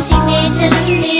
Signature ఉంది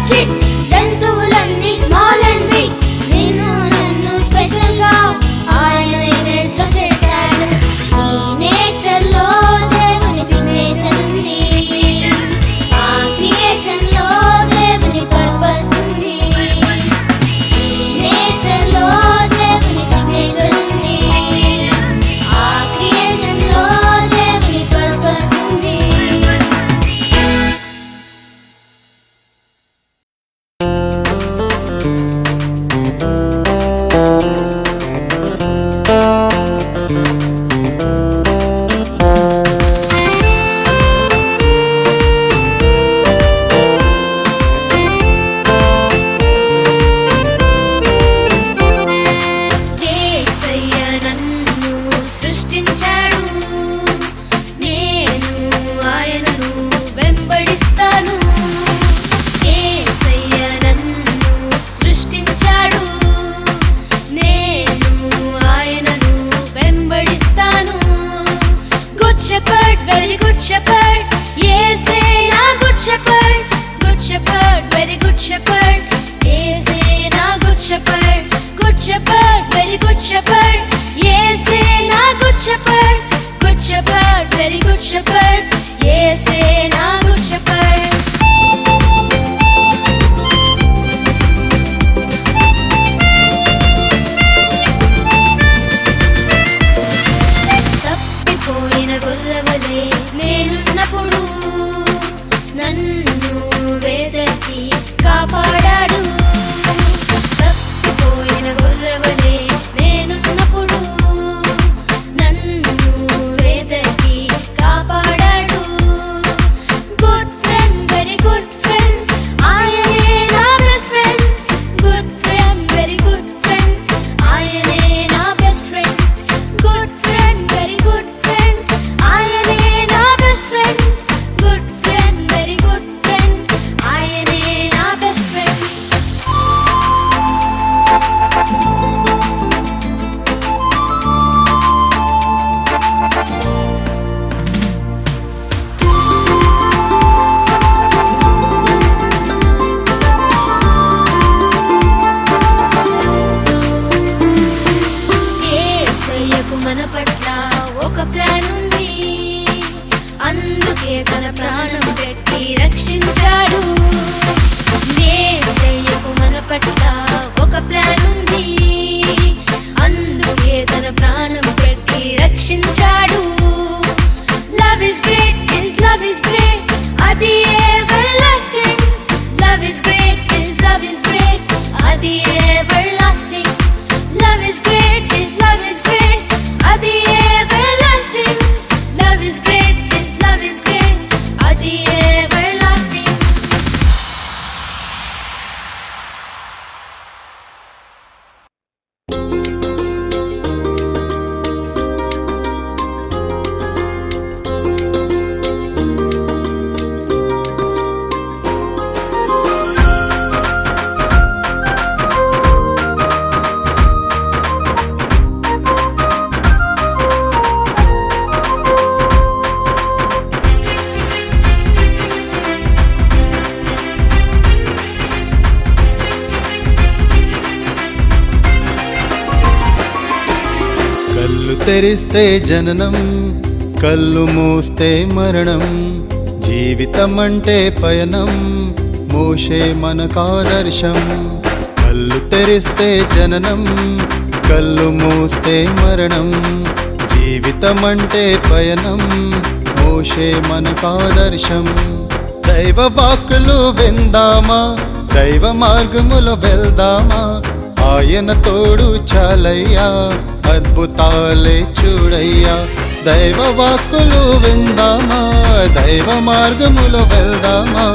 జంతువులన్నీ small and big నిన్ను నన్ను స్పెషల్ గా ఆయన ఇమేజ్ లో చేశాడు ఈ నేచర్ లో దేవుని సిగ్నేచర్ ఉంది ఆ క్రియేషన్ లో దేవుని పర్పస్ ఉంది ఈ నేచర్ లో దేవుని సిగ్నేచర్ ఉంది ఆ క్రియేషన్ లో దేవుని పర్పస్ ఉంది యేసయ్య నన్ను సృష్టించాడు నేను ఆయనను వెంబడిస్తాను యేసయ్య నన్ను సృష్టించాడు నేను ఆయనను వెంబడిస్తాను good shepherd very good shepherd యేసే నా good shepherd very good shepherd యేసే నా good shepherd very good shepherd యేసే నా good shepherd very good shepherd యేసే నా గుడ్ షెపర్డ్ తప్పిపోయిన గొర్రెవలే నేనున్నప్పుడు నన్ను వెదకి కాపాడాడు తప్పిపోయిన గొర్రెవలే నేనున్నప్పుడు నన్ను వెదకి కాపాడాడు good friend very good friend ఆయనే నా best friend good friend very good friend ఆయనే నా best friend good friend very good friend ఆయనే నా best friend good friend very good friend ఆయనే నా బెస్ట్ ఫ్రెండ్ యేసయ్యకు మన పట్ల ఒక ప్లాన్ ఉంది అందుకే తన ప్రాణం పెట్టి రక్షించాడు యేసయ్యకు మన పట్ల ఒక ప్లాన్ ఉంది అందుకే తన ప్రాణం పెట్టి రక్షించాడు love is great his love is great అది everlasting love is great his love is great అది everlasting love is great his love is great అది everlasting love is great his love is great అది everlasting కళ్ళు తెరిస్తే జననం కళ్ళు మూస్తే మరణం జీవితం అంటే పయనం మోషే మనకాదర్శం కళ్ళు తెరిస్తే జననం కళ్ళు మూస్తే మరణం జీవితం అంటే పయనం మోషే మనకాదర్శం దైవ వాక్కులు విందామా దైవ మార్గములో వెళ్దామా ఆయన తోడు చాలయ్యా అద్భుతాలే చూడయ్యా దైవ వాక్కులు విందామా దైవ మార్గములో వెళ్దామా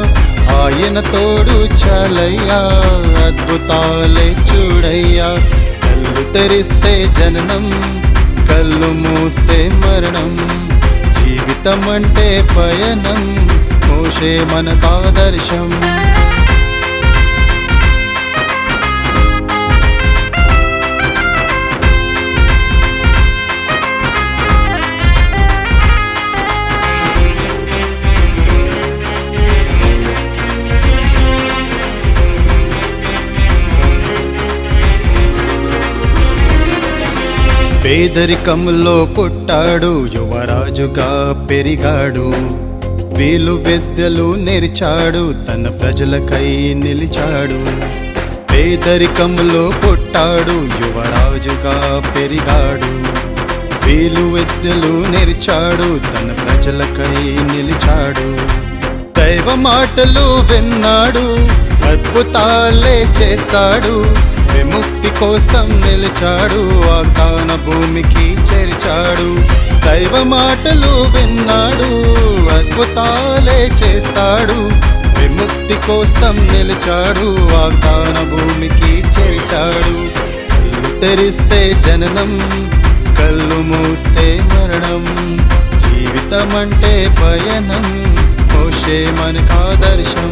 ఆయన తోడు చాలయ్యా అద్భుతాలే చూడయ్యా కళ్ళు తెరిస్తే జననం కళ్ళు మూస్తే మరణం జీవితం అంటే పయనం మోషే మనకాదర్శం పేదరికంలో పుట్టాడు, యువరాజుగా పెరిగాడు. వీలు విద్యలు నేర్చాడు, తన ప్రజలకై నిలిచాడు. పేదరికంలో పుట్టాడు, యువరాజుగా పెరిగాడు. వీలు విద్యలు నేర్చాడు, తన ప్రజలకై నిలిచాడు. దైవ మాటలు విన్నాడు, అద్భుతాలే చేశాడు. విముక్తి కోసం నిలిచాడు, వాగ్దాన భూమికి చేర్చాడు. దైవ మాటలు విన్నాడు, అద్భుతాలే చేశాడు. విముక్తి కోసం నిలిచాడు, వాగ్దాన భూమికి చేర్చాడు. కళ్ళు తెరిస్తే జననం, కళ్ళు మూస్తే మరణం. జీవితమంటే పయనం, మోషే మనకాదర్శం.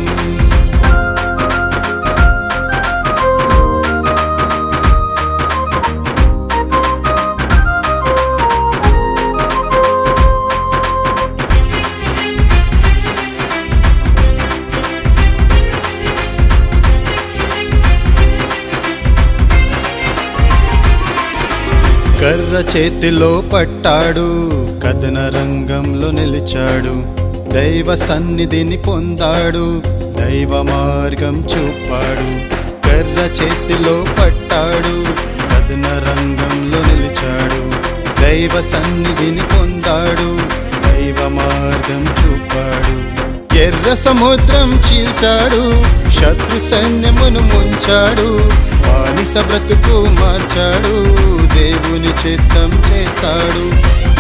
కర్ర చేతిలో పట్టాడు, కథన రంగంలో నిలిచాడు. దైవ సన్నిధిని పొందాడు, దైవ మార్గం చూపాడు. కర్ర చేతిలో పట్టాడు, కథన రంగంలో నిలిచాడు. దైవ సన్నిధిని పొందాడు, దైవ మార్గం చూపాడు. ఎర్ర సముద్రం చీల్చాడు, శత్రు సైన్యమును ముంచాడు. బానిస బ్రతుకు మార్చాడు, దేవుని చిత్తం చేశాడు.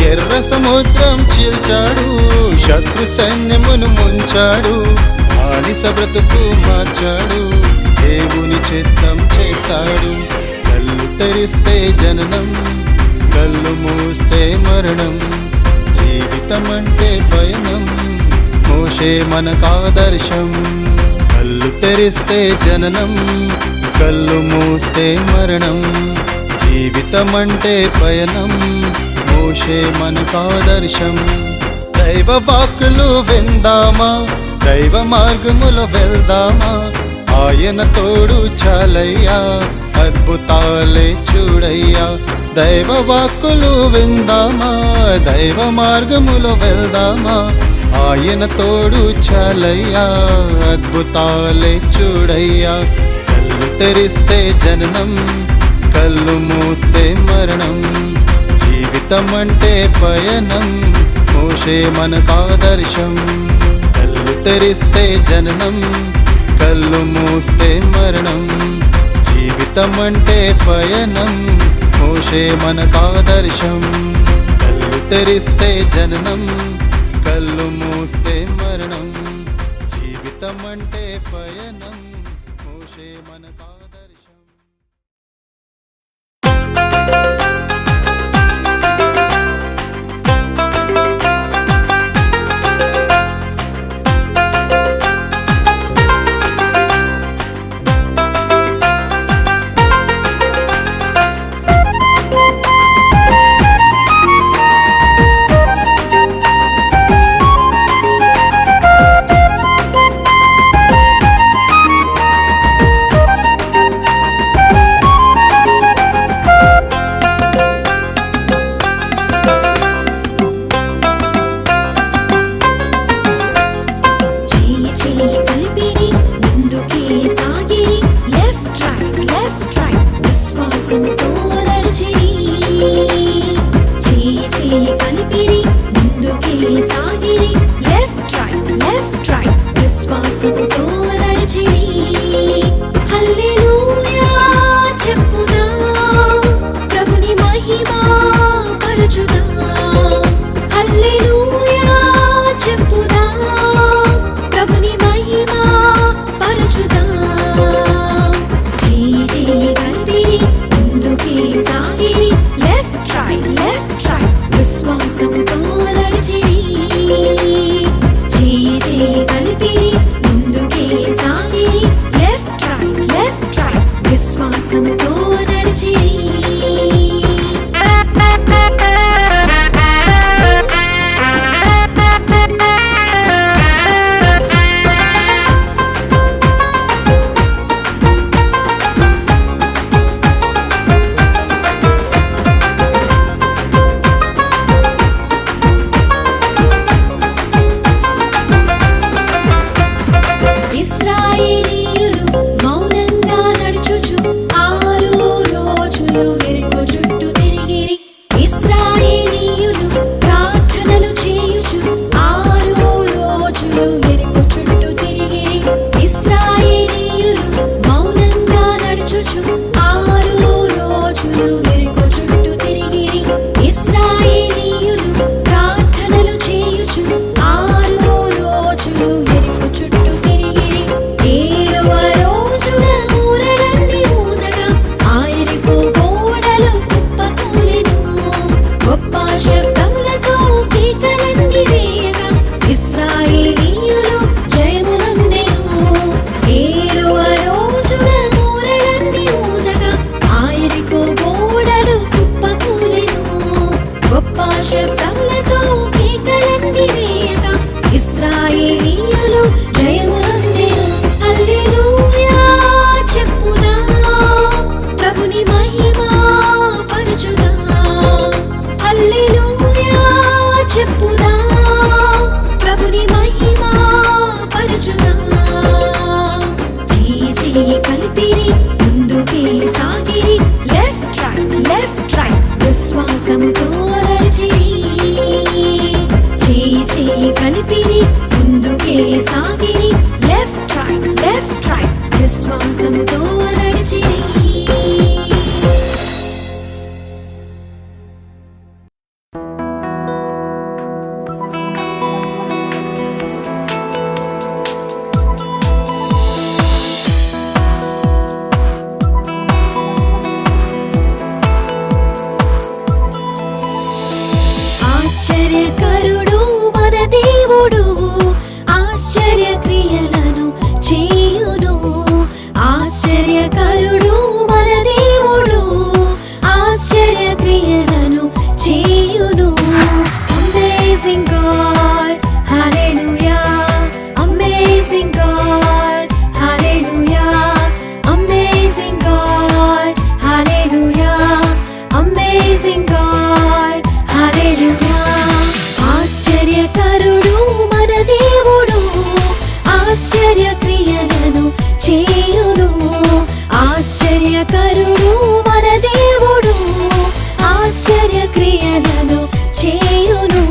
ఎర్ర సముద్రం చీల్చాడు, శత్రు సైన్యమును ముంచాడు. బానిస బ్రతుకు మార్చాడు, దేవుని చిత్తం చేశాడు. కళ్ళు తెరిస్తే జననం, కళ్ళు మూస్తే మరణం. జీవితమంటే పయనం, మోషే మనకాదర్శం. కళ్ళు తెరిస్తే జననం, కళ్ళు మూస్తే మరణం. జీవితమంటే పయనం, మోషే మనకాదర్శం. దైవ వాక్కులు విందామా, దైవ మార్గములో వెళ్దామా. ఆయన తోడు చాలయ్యా, అద్భుతాలే చూడయ్యా. దైవ వాక్కులు విందామా, దైవ మార్గములో వెళ్దామా. ఆయన తోడు చాలయ్యా, అద్భుతాలే చూడయ్యా. కళ్ళు తెరిస్తే జననం, కళ్ళు మూస్తే మరణం. జీవితమంటే పయనం, మోషే మనకాదర్శం. కళ్ళు తెరిస్తే జననం, కళ్ళు మూస్తే మరణం. జీవితమంటే పయనం, మోషే మనకాదర్శం. కళ్ళు తెరిస్తే జననం, కళ్ళు మూస్తే మరణం. జీవితమంటే పయనం, మోషే మనకాదర్శం. కలిపిరి ముందుకే సాగిరి లెఫ్ట్ రైట్ విశ్వాసముతో నడిచిరి చేయి కలిపిరి ముందుకే సాగిరి లెఫ్ట్ రైట్ విశ్వాసముతో నడిచిరి ఆశ్చర్యకరుడు మన దేవుడు ఆశ్చర్య క్రియలను చేయును ఆశ్చర్యకరుడు మన దేవుడు ఆశ్చర్య క్రియలను చేయును Amazing God, hallelujah. Amazing God, hallelujah. Amazing God, hallelujah. Amazing God, hallelujah. ఆశ్చర్యకరుడు మన దేవుడు ఆశ్చర్య క్రియలను చేయును ఆశ్చర్యకరుడు మన దేవుడు ఆశ్చర్య క్రియలను చేయును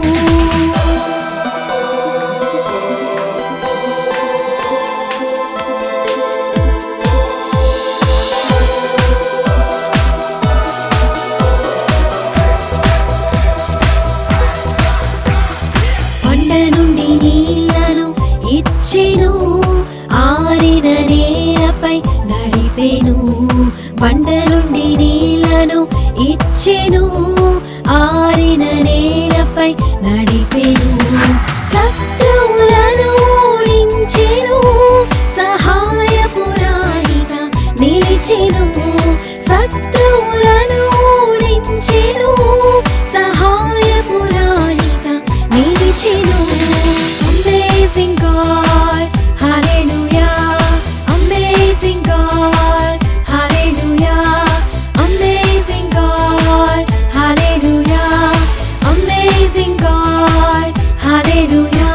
కొండ నుండి నీళ్లను ఇచ్చెను ఆరిన నేలపై నడిపెను బండ నుండి నీళ్లను ఇచ్చెను ఆరిన నేలపై నడిపెను శత్రువులను ఓడించెను సహాయపురాణిగా నిలిచెను శత్రువులను ఓడించెను సహాయపురాణిగా నిలిచెను Amazing God, hallelujah. Amazing God, hallelujah. Amazing God, hallelujah. Amazing God, hallelujah.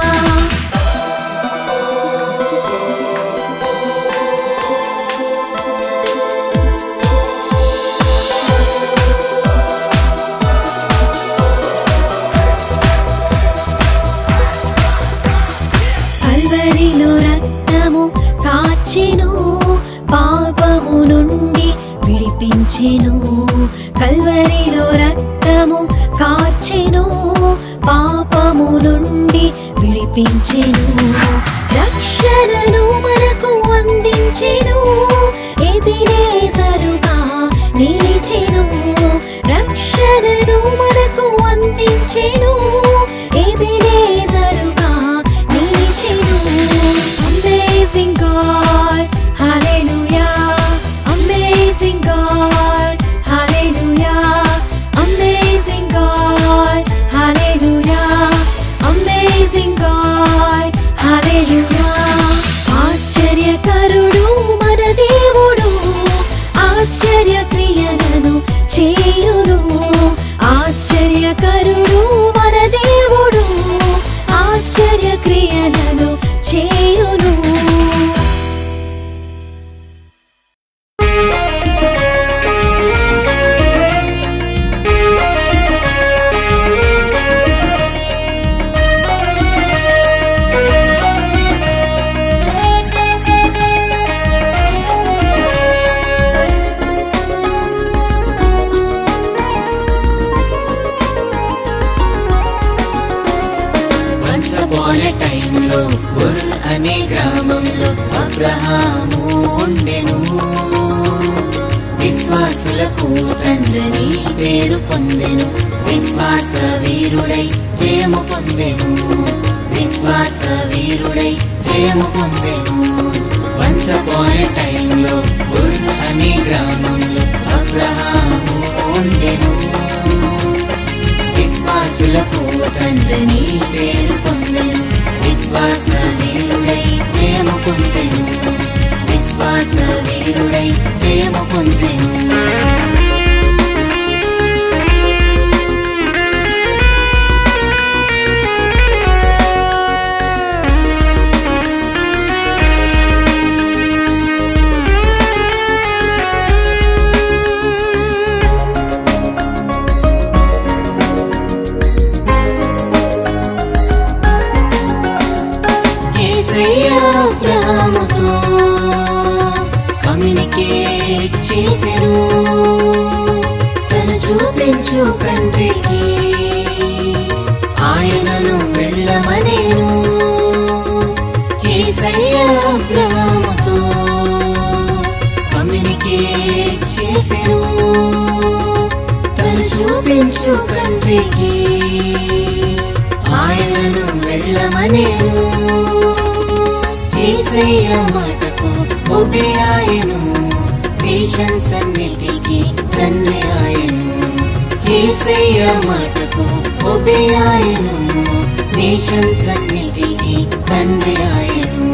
కల్వరిలో రక్తము కాచెను పాపము నుండి విడిపించెను కల్వరిలో రక్తము కాచెను పాపము నుండి విడిపించెను రక్షణను మనకు అందించెను ఎబెనేజరుగా నిలిచెను రక్షణను మనకు అందించెను ఎబెనేజరుగా నిలిచెను Amazing God, hallelujah. Amazing God, hallelujah. Amazing God, hallelujah. Amazing God, hallelujah. ఆశ్చర్యకరుడు మన దేవుడు ఆశ్చర్య క్రియలను చేయును ఆశ్చర్యకరుడు మన దేవుడు ఆశ్చర్య క్రియలను చేయును టైంలో ఉర్ అనే గ్రామంలో అబ్రహాము ఉండెను విశ్వాసులకు తండ్రిని పేరు పొందెను విశ్వాస వీరుడై జయము పొందెను విశ్వాస వీరుడై జయము పొందెను వన్స్ అపాన్ ఎ టైంలో ఉర్ అనే గ్రామంలో అబ్రహాము ఉండెను విశ్వాసులకు తండ్రిని పేరు పొందెను విశ్వాస వీరుడై జయము పొందెను విశ్వాస వీరుడై జయము పొందెను కమ్యూనికేట్ చేసెను తను చూపించు తండ్రికి ఆయనను వెళ్ళమనేను యేసయ్య అబ్రాహాముతో కమ్యూనికేట్ చేసెను తను చూపించు తండ్రికి ఆయనను వెళ్ళమనేను యేసయ్య మాటకు ఒబే ఆయను నేషన్స్ అన్నిటికీ తండ్రి ఆయను యేసయ్య మాటకు ఒబే ఆయను నేషన్స్ అన్నిటికీ తండ్రి ఆయను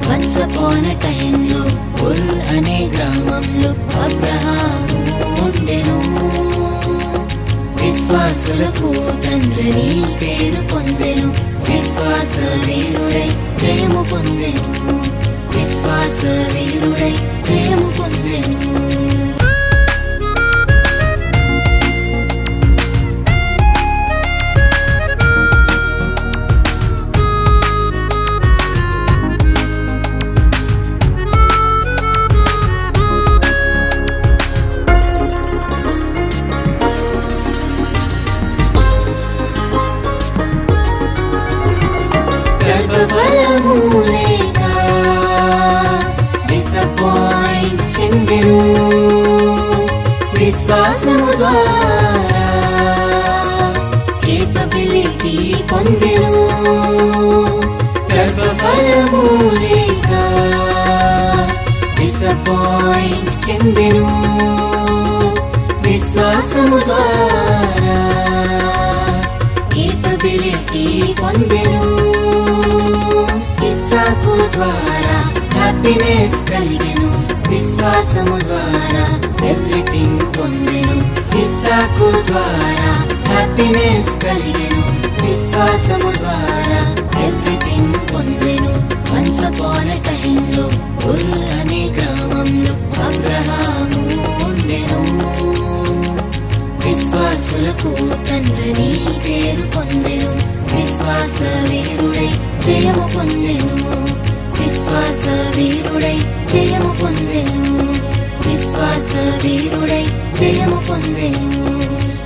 వన్స్ అపాన్ ఎ టైమ్ లో ఉర్ అనే గ్రామంలో అబ్రహాము ఉండెను విశ్వాసులకు తండ్రిని పేరు పొందెను విశ్వాస వీరుడై జయము పొందెను విశ్వాస వీరుడై జయము పొందెను గర్భఫలము లేక డిసప్పాయింట్ చెందెను విశ్వాసము ద్వారా కేపబిలిటీ పొందెను గర్భఫలము లేక డిసప్పాయింట్ చెందెను విశ్వాసము ద్వారా కేపబిలిటీ పొందెను ఇస్సాకు ద్వారా హ్యాపీనెస్ కలిగెను విశ్వాసము ద్వారా ఎవ్రీథింగ్ పొందెను ఇస్సాకు ద్వారా హ్యాపీనెస్ కలిగెను విశ్వాసము ద్వారా ఎవ్రీథింగ్ పొందెను వన్స్ అపాన్ ఎ టైమ్ లో ఉర్ అనే గ్రామంలో అబ్రహాము ఉండెను విశ్వాసులకు తండ్రిని పేరు పొందెను విశ్వాస వీరుడై జయము పొందెను విశ్వాస వీరుడై జయము పొందెను విశ్వాస వీరుడై జయము పొందెను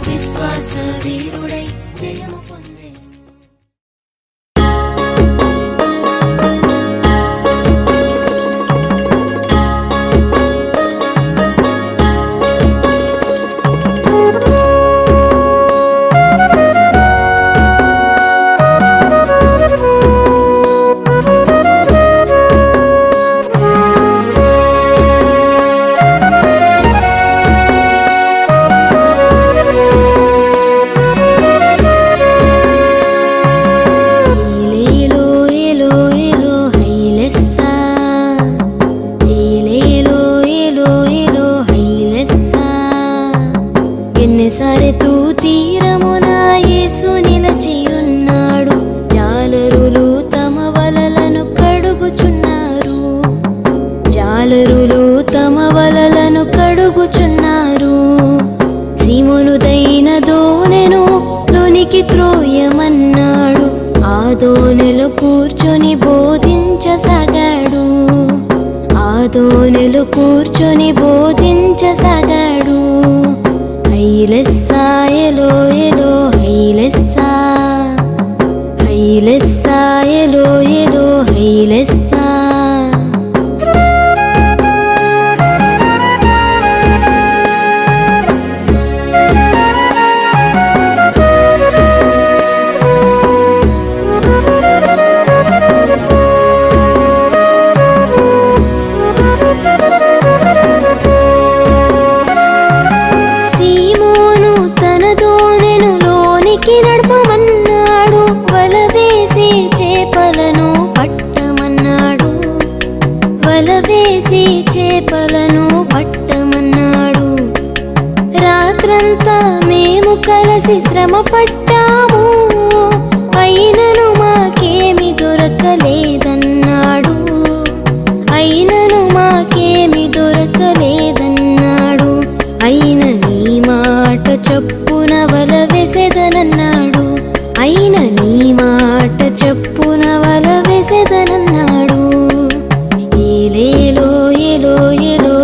విశ్వాస వీరుడై జయము పొందెను కూర్చొని బోధించసాగాడు హైలెస్సా ఎలో ఎలో హైలెస్సా హైలెస్సా ఎలో ఎలో హైలెస్సా చేపలను పట్టమన్నాడు రాత్రంతా మేము కలిసి శ్రమ పట్టాము అయినను మాకేమి దొరకలేదన్నాడు అయినను మాకేమి దొరకలేదన్నాడు అయిన నీ మాట చొప్పున వల వేసెదనన్నాడు అయిన నీ మాట చొప్పున వల వేసెదనన్నాడు ఏలేలో ఎలో ఎలో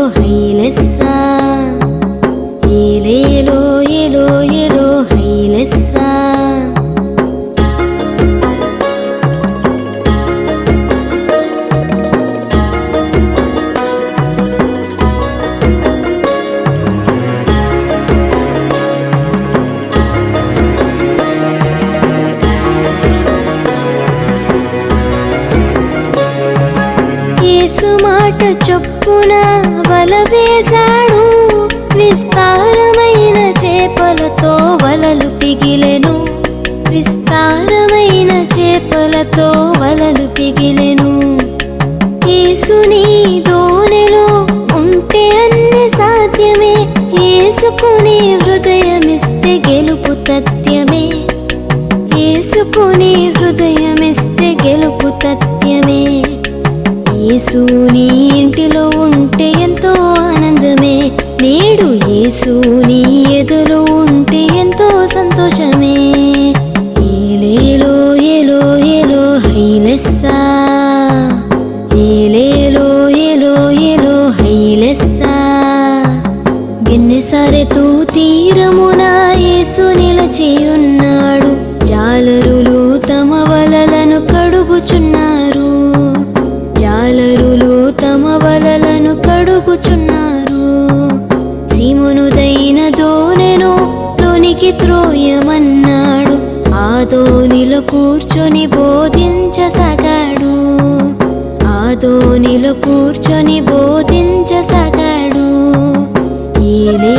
మాట చొప్పున వల వేశాడు. విస్తారమైన చేపలతో వలలు పిగిలెను. విస్తారమైన చేపలతో వలలు పిగిలెను. యేసుని దోణిలో ఉంటే అన్ని సాధ్యమే. యేసుకుని హృదయమిస్తే గెలుపు తథ్యమే. యేసుకుని హృదయమిస్తే గెలుపు తథ్యమే. యేసుని ఇంటిలో ఉంటే ఎంతో ఆనందమే. నేడు యేసుని ఎదురు ఉంటే ఎంతో సంతోషమే. ఏలేలో ఏలో ఏలో హైలెస్సా, ఏలేలో ఏలో ఏలో హైలెస్సా. గిన్నెసరెతు తీరమున యేసు నిలచియున్నాడు. జాలరులు తమ వలలను కడుగుచున్నారు. జాలరులు తమ వలలను కడుగుచున్నారు. సీమోనుదైన దోణెను లోనికి త్రోయమన్నాడు. ఆ దోణిలో కూర్చొని బోధించసాగాడు. ఆ దోణిలో కూర్చొని బోధించసాగాడు. ఏలే